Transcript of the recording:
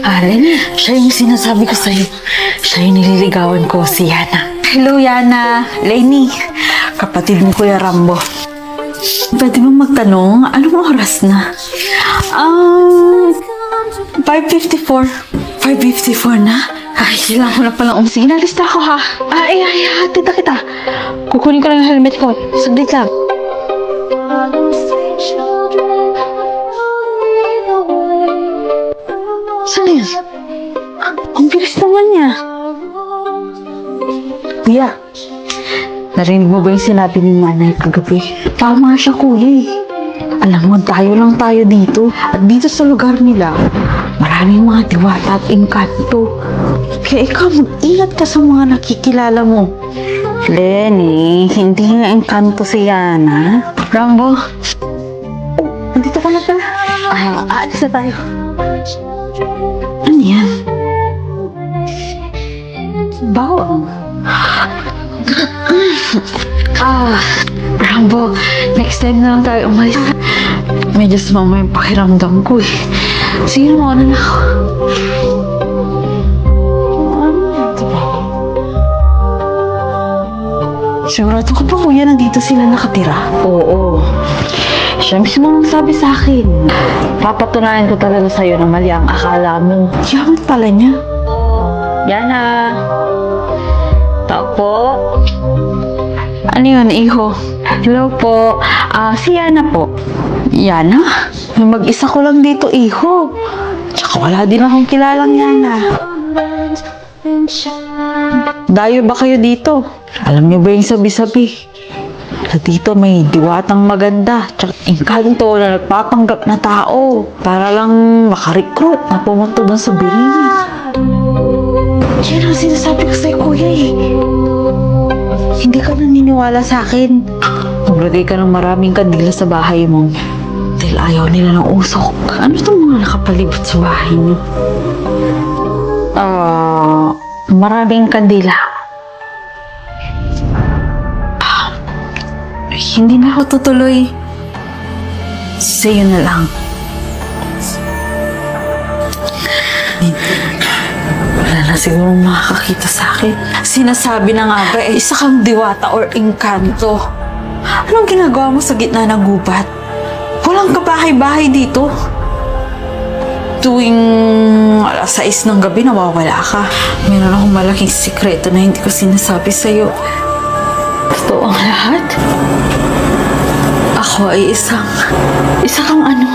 Alin, siya yung sinasabi ko sa'yo. Siya yung nililigawan ko, si Yana. Hello, Yana. Lainey, kapatid mo Kuya Rambo. Pwede mo magtanong, anong oras na? 5:54. 5:54 na? Ay, kailangan ko na palang umusin. Nalista ako ha. Ay, hatid na kita. Kukunin ko lang yung helmet ko. Saglit lang. Saan yun? Ang bilis naman niya. Kuya, narinig mo ba yung sinabi ni Manay kagabi? Tama siya, kuya eh. Alam mo, tayo lang tayo dito. At dito sa lugar nila, maraming mga diwata at engkanto. Kaya ikaw, mag-ingat ka sa mga nakikilala mo. Lenny, hindi nga engkanto si Yana. Rambo, nandito ka na pala. Aalis na tayo. Ano yan? Bawang. Rambo, next time na lang tayo umalis. Medyo sumama yung pakiramdam ko eh. Sige, mauna na ako. Sigurado ko ba kuya nandito sila nakatira? Oo. Siya mismo ang sabi sa akin. Papatunayan ko talaga sa'yo na mali ang akala mo. Yaman pala niya. Yana. Tao po. Ano yun, iho? Hello po. Si Yana po. Yana? Mag-isa ko lang dito, iho. Tsaka wala din akong kilalang Yana. Dayo ba kayo dito? Alam niyo ba yung sabi-sabi? Sa dito may diwatang maganda tsaka engkanto na nagpapanggap na tao para lang makarecruit na pumunta doon sa Birini. Yan ang sinasabi ko sa'yo, kuya eh. Hindi ka naniniwala sa akin. Maglagay ka ng maraming kandila sa bahay mo. Dahil ayaw nila ng usok. Ano itong mga nakapalibot sa bahay niyo? Maraming kandila. Hindi na ako tutuloy. Sa'yo na lang. Wala na siguro makakakita sa akin. Sinasabi na nga ba, isa kang diwata or engkanto. Anong ginagawa mo sa gitna ng gubat? Walang kabahay-bahay dito. Tuwing alas 6 ng gabi, nawawala ka. Meron akong malaking sikreto na hindi ko sinasabi sa'yo. Gusto ang lahat? Ako ay isa kang ano?